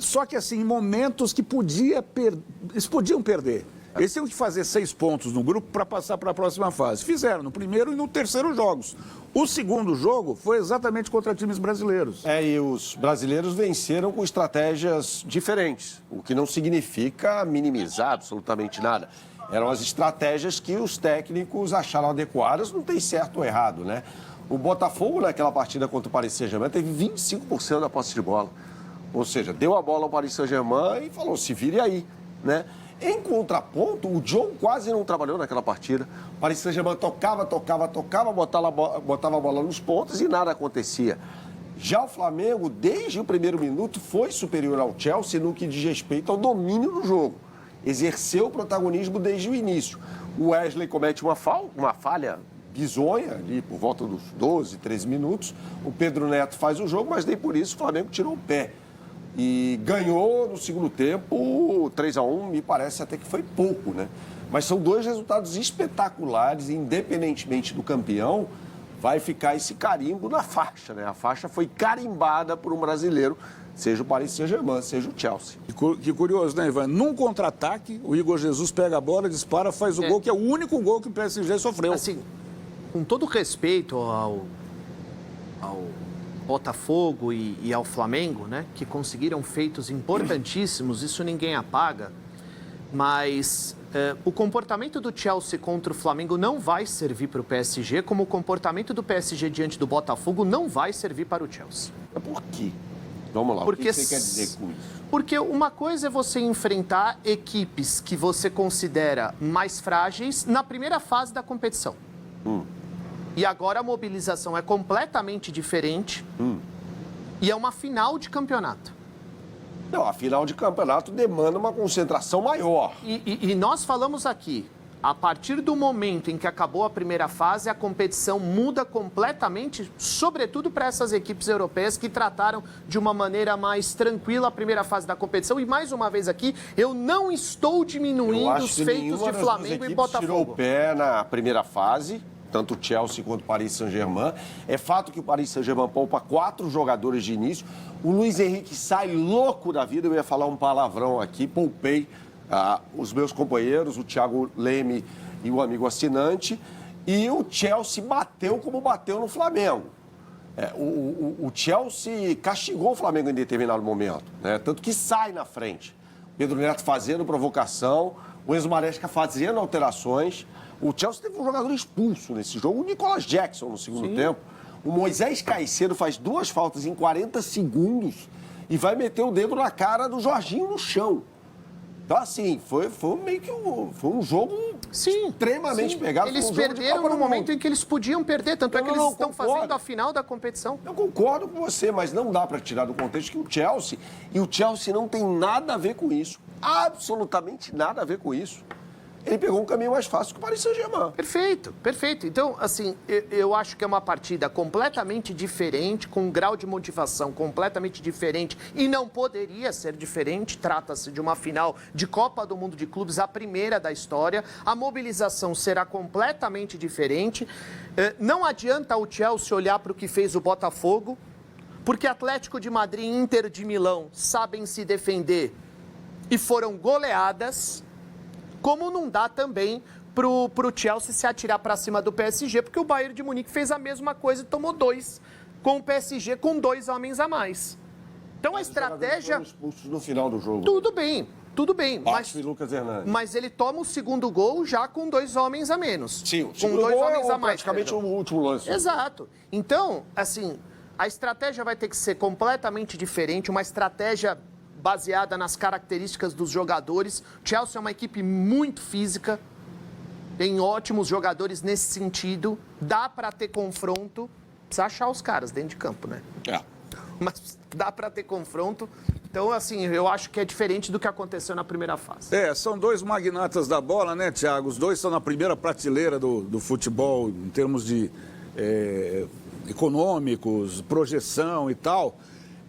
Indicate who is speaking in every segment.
Speaker 1: Só que, assim, em momentos que eles podiam perder. Eles tinham que fazer 6 pontos no grupo para passar para a próxima fase. Fizeram no primeiro e no terceiro jogos. O segundo jogo foi exatamente contra times brasileiros.
Speaker 2: E os brasileiros venceram com estratégias diferentes, o que não significa minimizar absolutamente nada. Eram as estratégias que os técnicos acharam adequadas, não tem certo ou errado, né? O Botafogo, naquela partida contra o Paris Saint-Germain, teve 25% da posse de bola. Ou seja, deu a bola ao Paris Saint-Germain e falou, se vire aí, né? Em contraponto, o John quase não trabalhou naquela partida. O Paris Saint-Germain tocava, botava a bola nos pontos e nada acontecia. Já o Flamengo, desde o primeiro minuto, foi superior ao Chelsea no que diz respeito ao domínio do jogo. Exerceu o protagonismo desde o início. O Wesley comete uma falha bizonha, ali por volta dos 12, 13 minutos. O Pedro Neto faz o jogo, mas nem por isso o Flamengo tirou o pé. E ganhou no segundo tempo 3-1, me parece até que foi pouco, né? Mas são 2 resultados espetaculares, independentemente do campeão, vai ficar esse carimbo na faixa, né? A faixa foi carimbada por um brasileiro, seja o Paris Saint-Germain, seja o Chelsea.
Speaker 1: Que curioso, né, Ivan? Num contra-ataque, o Igor Jesus pega a bola, dispara, faz o gol, que é o único gol que o PSG sofreu.
Speaker 3: Assim, com todo respeito ao Botafogo e ao Flamengo, né, que conseguiram feitos importantíssimos, isso ninguém apaga, mas o comportamento do Chelsea contra o Flamengo não vai servir para o PSG, como o comportamento do PSG diante do Botafogo não vai servir para o Chelsea.
Speaker 2: Por quê? Vamos lá,
Speaker 3: Porque
Speaker 2: o que você quer dizer com isso?
Speaker 3: Porque uma coisa é você enfrentar equipes que você considera mais frágeis na primeira fase da competição. E agora a mobilização é completamente diferente e é uma final de campeonato.
Speaker 2: Não, a final de campeonato demanda uma concentração maior.
Speaker 3: E nós falamos aqui, a partir do momento em que acabou a primeira fase, a competição muda completamente, sobretudo para essas equipes europeias que trataram de uma maneira mais tranquila a primeira fase da competição. E mais uma vez aqui, eu não estou diminuindo os feitos de Flamengo e Botafogo.
Speaker 2: Tirou o pé na primeira fase, tanto o Chelsea quanto o Paris Saint-Germain. É fato que o Paris Saint-Germain poupa 4 jogadores de início. O Luiz Henrique sai louco da vida. Eu ia falar um palavrão aqui, poupei os meus companheiros, o Thiago Leme e o amigo assinante. E o Chelsea bateu como bateu no Flamengo. O Chelsea castigou o Flamengo em determinado momento, né? Tanto que sai na frente. Pedro Neto fazendo provocação, o Enzo Maresca fazendo alterações. O Chelsea teve um jogador expulso nesse jogo, o Nicolas Jackson no segundo tempo. O Moisés Caicedo faz 2 faltas em 40 segundos e vai meter o dedo na cara do Jorginho no chão. Então, assim, foi meio que um jogo extremamente pegado.
Speaker 3: Eles perderam no momento em que eles podiam perder, tanto é que eles estão fazendo a final da competição.
Speaker 2: Eu concordo com você, mas não dá para tirar do contexto que o Chelsea não tem nada a ver com isso. Absolutamente nada a ver com isso. Ele pegou um caminho mais fácil que o Paris Saint-Germain.
Speaker 3: Perfeito, perfeito. Então, assim, eu acho que é uma partida completamente diferente, com um grau de motivação completamente diferente e não poderia ser diferente. Trata-se de uma final de Copa do Mundo de Clubes, a primeira da história. A mobilização será completamente diferente. Não adianta o Chelsea olhar para o que fez o Botafogo, porque Atlético de Madrid e Inter de Milão sabem se defender e foram goleadas. Como não dá também pro Chelsea se atirar para cima do PSG, porque o Bayern de Munique fez a mesma coisa e tomou 2 com o PSG com 2 homens a mais. Então a estratégia...
Speaker 2: Foram expulsos no final do jogo.
Speaker 3: Tudo bem.
Speaker 2: Baixo e Lucas Hernandes.
Speaker 3: Mas ele toma o segundo gol já com 2 homens a menos.
Speaker 2: Sim,
Speaker 3: com 2 homens a mais.
Speaker 2: Praticamente o último lance.
Speaker 3: Exato. Então, assim, a estratégia vai ter que ser completamente diferente, uma estratégia baseada nas características dos jogadores. O Chelsea é uma equipe muito física, tem ótimos jogadores nesse sentido, dá para ter confronto, precisa achar os caras dentro de campo, né? Mas dá para ter confronto. Então, assim, eu acho que é diferente do que aconteceu na primeira fase.
Speaker 1: São 2 magnatas da bola, né, Thiago? Os 2 estão na primeira prateleira do futebol em termos de econômicos, projeção e tal.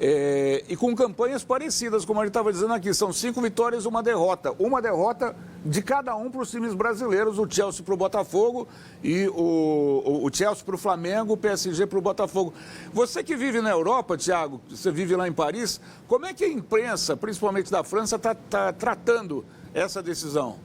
Speaker 1: E com campanhas parecidas, como a gente estava dizendo aqui, são 5 vitórias, 1 derrota. Uma derrota de cada um para os times brasileiros, o Chelsea para o Botafogo e o Chelsea para o Flamengo, o PSG para o Botafogo. Você que vive na Europa, Thiago, você vive lá em Paris, como é que a imprensa, principalmente da França, está tratando essa decisão?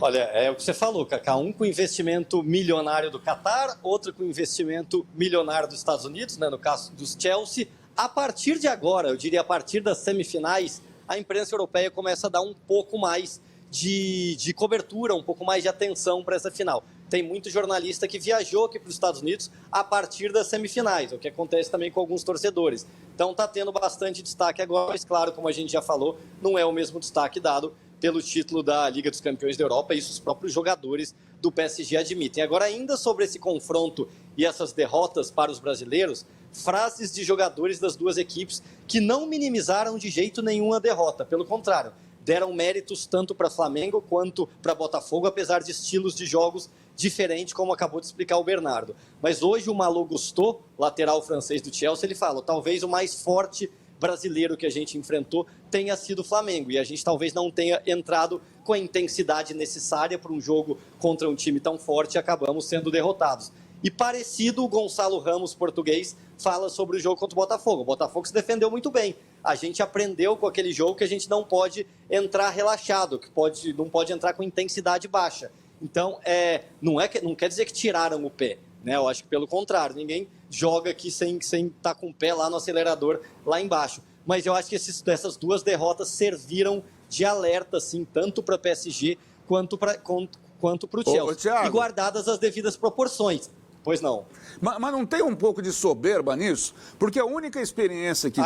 Speaker 4: Olha, é o que você falou, Cacá, um com investimento milionário do Catar, outro com investimento milionário dos Estados Unidos, né, no caso dos Chelsea. A partir de agora, eu diria a partir das semifinais, a imprensa europeia começa a dar um pouco mais de cobertura, um pouco mais de atenção para essa final. Tem muito jornalista que viajou aqui para os Estados Unidos a partir das semifinais, o que acontece também com alguns torcedores. Então está tendo bastante destaque agora, mas claro, como a gente já falou, não é o mesmo destaque dado pelo título da Liga dos Campeões da Europa, isso os próprios jogadores do PSG admitem. Agora, ainda sobre esse confronto e essas derrotas para os brasileiros, frases de jogadores das duas equipes que não minimizaram de jeito nenhum a derrota, pelo contrário, deram méritos tanto para Flamengo quanto para Botafogo, apesar de estilos de jogos diferentes, como acabou de explicar o Bernardo. Mas hoje o Malo Gusto, lateral francês do Chelsea, ele fala, talvez o mais forte brasileiro que a gente enfrentou tenha sido o Flamengo, e a gente talvez não tenha entrado com a intensidade necessária para um jogo contra um time tão forte e acabamos sendo derrotados. E parecido, o Gonçalo Ramos, português, fala sobre o jogo contra o Botafogo. O Botafogo se defendeu muito bem. A gente aprendeu com aquele jogo que a gente não pode entrar relaxado, que não pode entrar com intensidade baixa. Então, não quer dizer que tiraram o pé, né? Eu acho que pelo contrário, ninguém joga aqui sem estar com o pé lá no acelerador, lá embaixo. Mas eu acho que essas duas derrotas serviram de alerta, assim, tanto para o PSG quanto para o Chelsea. E guardadas as devidas proporções. Pois não.
Speaker 1: Mas não tem um pouco de soberba nisso? Porque a única experiência que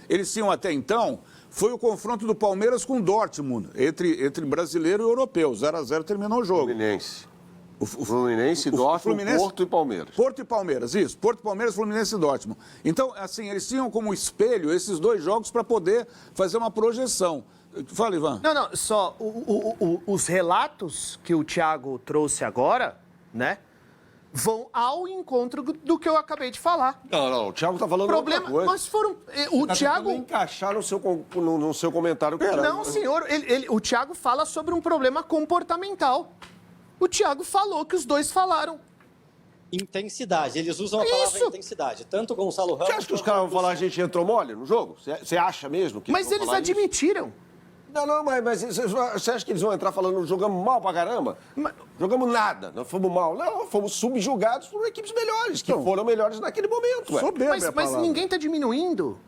Speaker 1: eles tinham até então foi o confronto do Palmeiras com o Dortmund, entre brasileiro e europeu. 0-0 terminou o jogo.
Speaker 2: Fluminense, Dortmund, Porto e Palmeiras.
Speaker 1: Porto e Palmeiras, isso. Porto, Palmeiras, Fluminense e Dortmund. Então, assim, eles tinham como espelho esses dois jogos para poder fazer uma projeção. Fala, Ivan.
Speaker 3: Não, só os relatos que o Thiago trouxe agora, né, vão ao encontro do que eu acabei de falar.
Speaker 2: Não, o Thiago está falando
Speaker 3: outra coisa. Mas foram... O Thiago...
Speaker 2: encaixar no seu comentário.
Speaker 3: Não, senhor, o Thiago fala sobre um problema comportamental. O Thiago falou que os dois falaram.
Speaker 4: Intensidade, eles usam a palavra intensidade. Tanto o Gonçalo Ramos...
Speaker 2: Você acha que os caras vão falar a gente entrou mole no jogo? Você acha mesmo que
Speaker 3: Mas eles admitiram.
Speaker 2: Não, mas você acha que eles vão entrar falando jogamos mal pra caramba? Jogamos nada, não fomos mal. Não, fomos subjugados por equipes melhores, que foram melhores naquele momento.
Speaker 3: Mas ninguém tá diminuindo.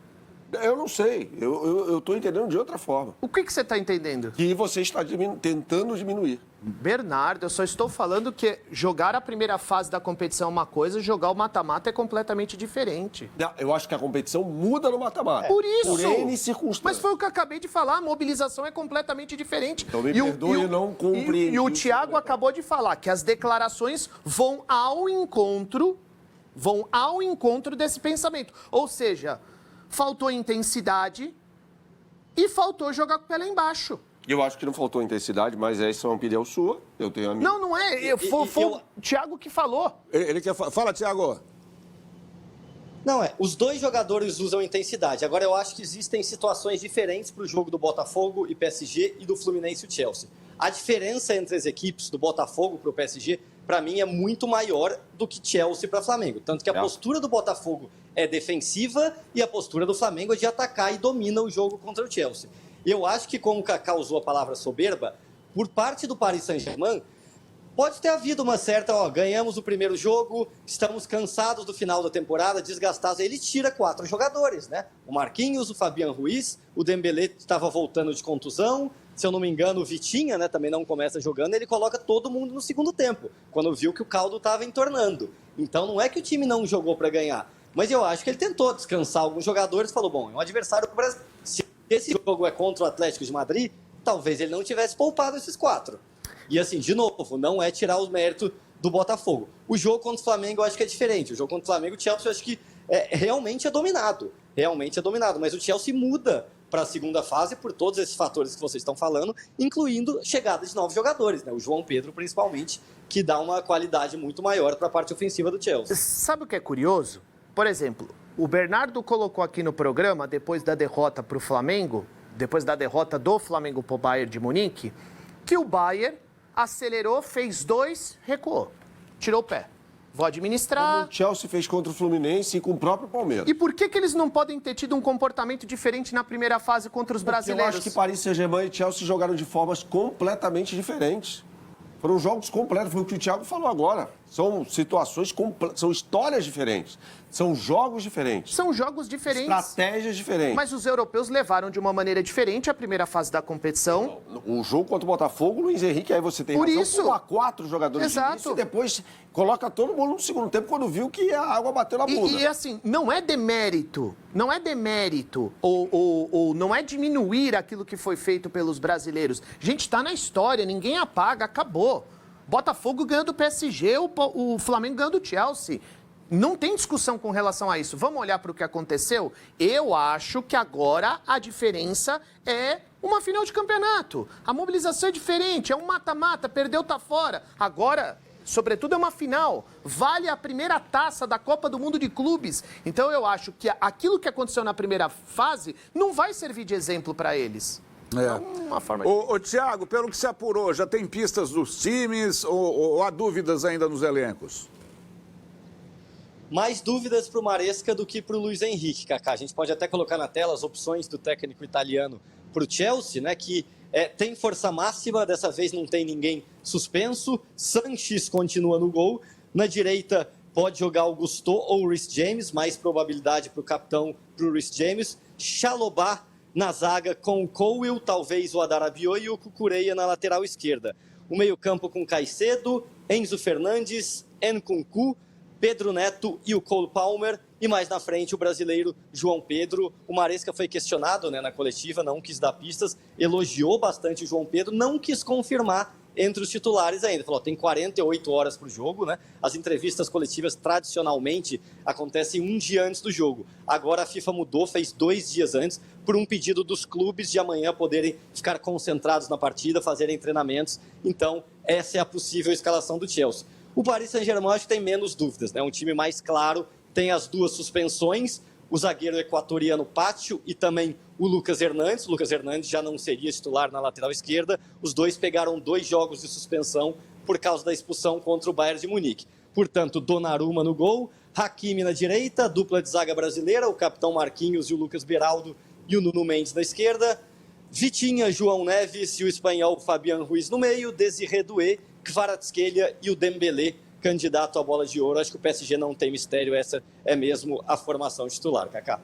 Speaker 2: Eu não sei, eu tô entendendo de outra forma.
Speaker 3: O que você está entendendo?
Speaker 2: Que você está tentando diminuir.
Speaker 3: Bernardo, eu só estou falando que jogar a primeira fase da competição é uma coisa, jogar o mata-mata é completamente diferente.
Speaker 2: Não, eu acho que a competição muda no mata-mata.
Speaker 3: Por isso!
Speaker 2: Por N circunstâncias.
Speaker 3: Mas foi o que eu acabei de falar, a mobilização é completamente diferente.
Speaker 2: Então me perdoe, eu não compreendi.
Speaker 3: E o Thiago acabou de falar que as declarações vão ao encontro desse pensamento. Ou seja, faltou intensidade e faltou jogar com o pé lá embaixo.
Speaker 2: Eu acho que não faltou intensidade, mas essa é uma opinião sua. Eu tenho a minha.
Speaker 3: Não é. Foi o Thiago que falou.
Speaker 1: Ele quer Fala, Thiago.
Speaker 4: Não, os dois jogadores usam intensidade. Agora, eu acho que existem situações diferentes para o jogo do Botafogo e PSG e do Fluminense e Chelsea. A diferença entre as equipes do Botafogo para o PSG, para mim, é muito maior do que Chelsea para Flamengo. Tanto que a postura do Botafogo é defensiva e a postura do Flamengo é de atacar e domina o jogo contra o Chelsea. Eu acho que, como o Kaká usou a palavra soberba, por parte do Paris Saint-Germain, pode ter havido uma certa, ganhamos o primeiro jogo, estamos cansados do final da temporada, desgastados. Ele tira 4 jogadores, né? O Marquinhos, o Fabian Ruiz, o Dembélé estava voltando de contusão, se eu não me engano, o Vitinha, né, também não começa jogando, ele coloca todo mundo no segundo tempo, quando viu que o caldo estava entornando. Então não é que o time não jogou para ganhar, mas eu acho que ele tentou descansar alguns jogadores, falou, bom, é um adversário do Brasil. Se esse jogo é contra o Atlético de Madrid, talvez ele não tivesse poupado esses 4. E assim, de novo, não é tirar os méritos do Botafogo. O jogo contra o Flamengo eu acho que é diferente. O jogo contra o Flamengo, o Chelsea eu acho que realmente é dominado. Realmente é dominado. Mas o Chelsea muda para a segunda fase por todos esses fatores que vocês estão falando, incluindo chegada de novos jogadores, né? O João Pedro, principalmente, que dá uma qualidade muito maior para a parte ofensiva do Chelsea.
Speaker 3: Sabe o que é curioso? Por exemplo, o Bernardo colocou aqui no programa, depois da derrota para o Flamengo, depois da derrota do Flamengo pro Bayern de Munique, que o Bayern acelerou, fez 2, recuou, tirou o pé. Vou administrar.
Speaker 2: Como o Chelsea fez contra o Fluminense e com o próprio Palmeiras.
Speaker 3: E por que eles não podem ter tido um comportamento diferente na primeira fase contra os brasileiros?
Speaker 2: Eu acho que Paris Saint-Germain e Chelsea jogaram de formas completamente diferentes. Foram jogos completos, foi o que o Thiago falou agora. São situações, são histórias diferentes. São jogos diferentes.
Speaker 3: São jogos diferentes.
Speaker 2: Estratégias diferentes.
Speaker 3: Mas os europeus levaram de uma maneira diferente a primeira fase da competição.
Speaker 2: O jogo contra o Botafogo, Luiz Henrique, aí você tem
Speaker 3: Por
Speaker 2: razão,
Speaker 3: isso.
Speaker 2: com a 4 jogadores de início, e depois coloca todo mundo no segundo tempo quando viu que a água bateu na bunda.
Speaker 3: E assim, não é demérito, ou não é diminuir aquilo que foi feito pelos brasileiros. Gente, tá na história, ninguém apaga, acabou. Botafogo ganhou do PSG, o Flamengo ganhou do Chelsea. Não tem discussão com relação a isso. Vamos olhar para o que aconteceu? Eu acho que agora a diferença é uma final de campeonato. A mobilização é diferente, é um mata-mata, perdeu, tá fora. Agora, sobretudo, é uma final. Vale a primeira taça da Copa do Mundo de Clubes. Então eu acho que aquilo que aconteceu na primeira fase não vai servir de exemplo para eles. Uma forma de...
Speaker 1: Ô, Thiago, pelo que se apurou, já tem pistas dos times ou há dúvidas ainda nos elencos?
Speaker 4: Mais dúvidas para o Maresca do que para o Luiz Henrique, Kaká. A gente pode até colocar na tela as opções do técnico italiano para o Chelsea, né, que tem força máxima, dessa vez não tem ninguém suspenso. Sanches continua no gol. Na direita pode jogar o Gusto ou o Reece James, mais probabilidade para o capitão, para o Reece James. Chalobah na zaga com o Colwill, talvez o Adarabiot e o Cucurella na lateral esquerda. O meio-campo com Caicedo, Enzo Fernandes, Nkunku, Pedro Neto e o Cole Palmer. E mais na frente o brasileiro João Pedro. O Maresca foi questionado, né, na coletiva, não quis dar pistas, elogiou bastante o João Pedro, não quis confirmar entre os titulares ainda. Falou, tem 48 horas para o jogo, né? As entrevistas coletivas tradicionalmente acontecem um dia antes do jogo. Agora a FIFA mudou, fez 2 dias antes, por um pedido dos clubes de amanhã poderem ficar concentrados na partida, fazerem treinamentos. Então, essa é a possível escalação do Chelsea. O Paris Saint-Germain acho que tem menos dúvidas, né? Um time mais claro, tem as 2 suspensões, o zagueiro equatoriano Pátio e também o Lucas Hernandes. O Lucas Hernandes já não seria titular na lateral esquerda. Os dois pegaram 2 jogos de suspensão por causa da expulsão contra o Bayern de Munique. Portanto, Donnarumma no gol, Hakimi na direita, dupla de zaga brasileira, o capitão Marquinhos e o Lucas Beraldo e o Nuno Mendes na esquerda, Vitinha, João Neves e o espanhol Fabián Ruiz no meio, Désiré Doué, Kvaratskhelia e o Dembélé, candidato à bola de ouro. Acho que o PSG não tem mistério, essa é mesmo a formação titular, Kaká.